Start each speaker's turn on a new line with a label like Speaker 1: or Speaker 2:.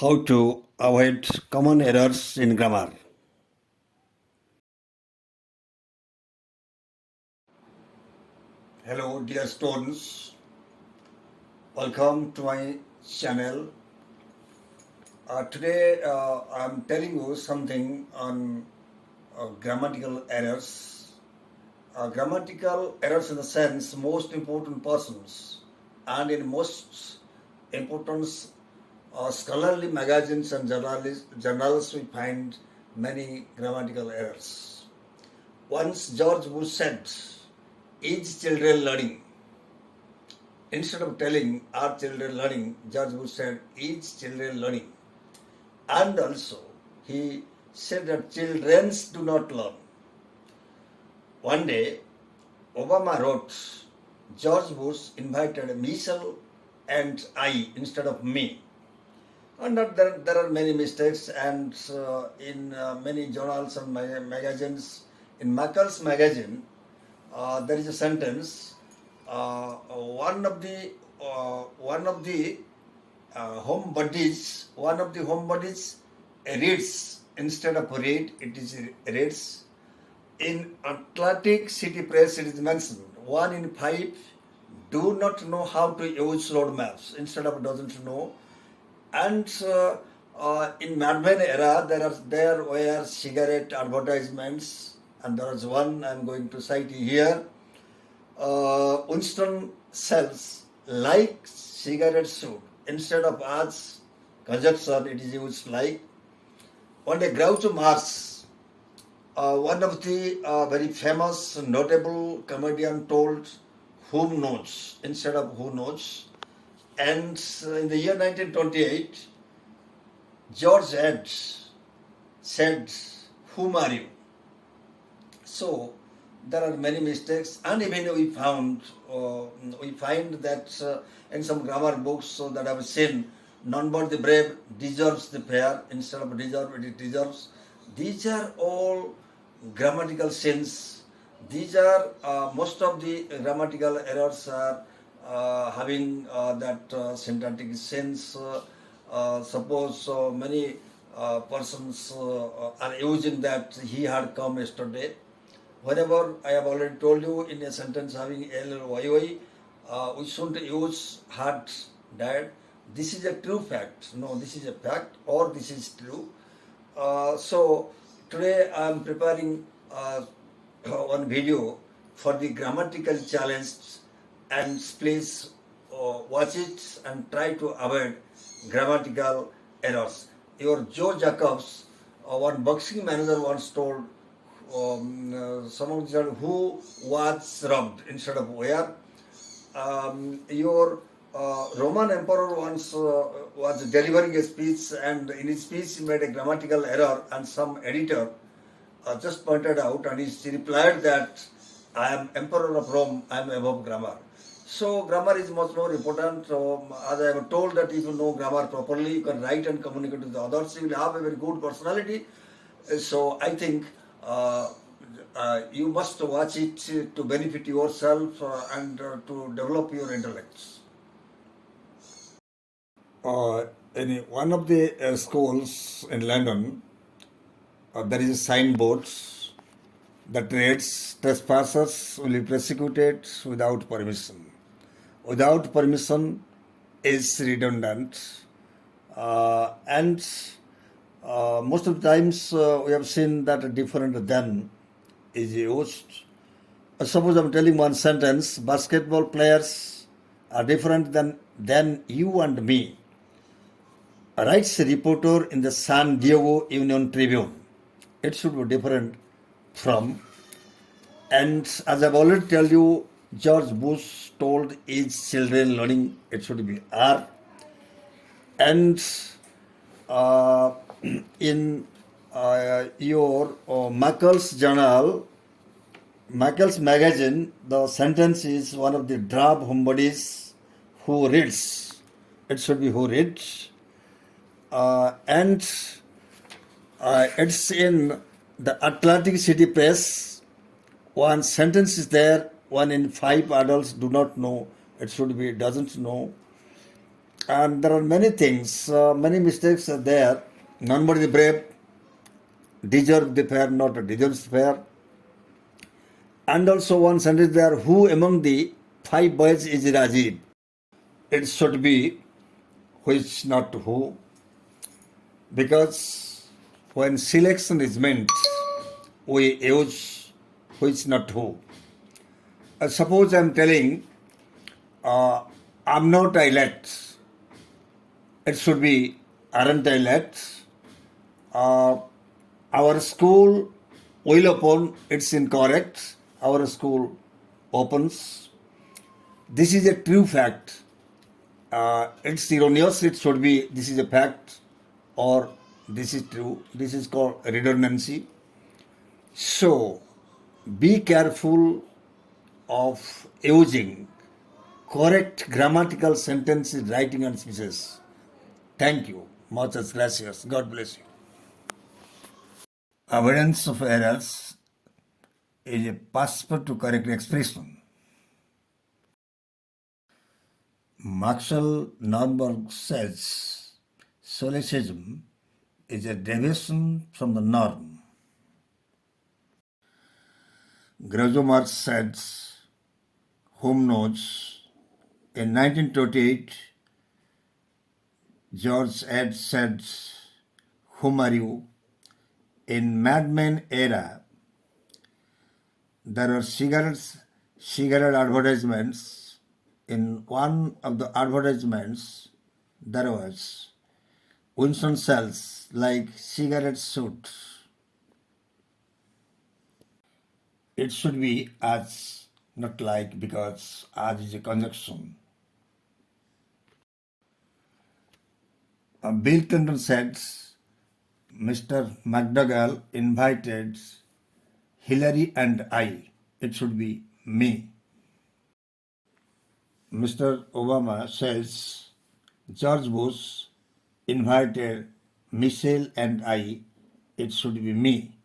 Speaker 1: How to avoid common errors in grammar. Hello, dear students. Welcome to my channel. Today I'm telling you something on grammatical errors. Grammatical errors in the sense most important persons and in most important scholarly magazines and journals we find many grammatical errors. Once George Bush said, "Is children learning?" Instead of telling, "Are children learning?" George Bush said, "Is children learning?" And also, he said that children do not learn. One day, Obama wrote, "George Bush invited Michelle and I instead of me." And there are many mistakes, and in many journals and magazines, in Mackle's magazine, there is a sentence. One of the home buddies reads instead of read. It is reads. In Atlantic City Press, it is mentioned 1 in 5 do not know how to use road maps instead of doesn't know. And in Mad Men era, there were cigarette advertisements, and there is one I'm going to cite here. Winston sells like cigarette should instead of as conjunction. It is used like. One day, Groucho Marx, one of the very famous, notable comedian, told "whom knows" instead of "who knows." And in the year 1928, George Ed said, "Whom are you?" So there are many mistakes, and even we find that in some grammar books so that I've seen, "None but the brave deserves the fair" instead of "deserve," it deserves. These are all grammatical sins. These are most of the grammatical errors are having that syntactic sense. Suppose many persons are using that "he had come yesterday." Whenever I have already told you in a sentence having L or YY, we shouldn't use had, died. This is a true fact. No, this is a fact, or this is true. So today I am preparing one video for the grammatical challenge, and please watch it and try to avoid grammatical errors. Your Joe Jacobs, one boxing manager, once told someone said, "Who was robbed?" instead of "where." Your Roman emperor once was delivering a speech, and in his speech he made a grammatical error, and some editor just pointed out, and he replied that, "I am emperor of Rome, I am above grammar." So grammar is much more important. As I have told, that if you know grammar properly, you can write and communicate with the others. You will have a very good personality. So I think you must watch it to benefit yourself and to develop your intellects. In one of the schools in London, there is a signboard that reads, "Trespassers will be prosecuted without permission." Without permission is redundant, and most of the times we have seen that different "than" is used. Suppose I'm telling one sentence: "Basketball players are different than you and me," writes a reporter in the San Diego Union Tribune. It should be different from. And as I've already told you, George Bush told "is children learning?" It should be "are." And uh, in your Mackle's journal, Mackle's magazine, the sentence is "one of the drab homebodies who reads." It should be "who reads." And it's in the Atlantic City Press. One sentence is there: 1 in 5 adults do not know. It should be doesn't know. And there are many things, many mistakes are there. None but the brave deserve the fair, not deserves fair. And also one sentence there, who among the five boys is Rajiv? It should be which, not who, because when selection is meant, we use which, not who. Suppose I'm telling, uh, I'm not elect. It should be aren't elect. Uh, our school will open. It's incorrect. Our school opens. This is a true fact. It's erroneous. It should be this is a fact or this is true. This is called redundancy. So be careful of using correct grammatical sentences, writing, and speeches. Thank you. Muchas gracias. God bless you. Avoidance of errors is a passport to correct expression. Marshall Norberg says solecism is a deviation from the norm. Groucho Marx says, whom knows? In 1928, George Ed said, whom are you? In Mad Men era, there were cigarette advertisements. In one of the advertisements, there was Winston sells like cigarette suits. It should be as, not like, because as is a conjunction. Bill Clinton said, Mr. McDougall invited Hillary and I. It should be me. Mr. Obama says, George Bush invited Michelle and I. It should be me.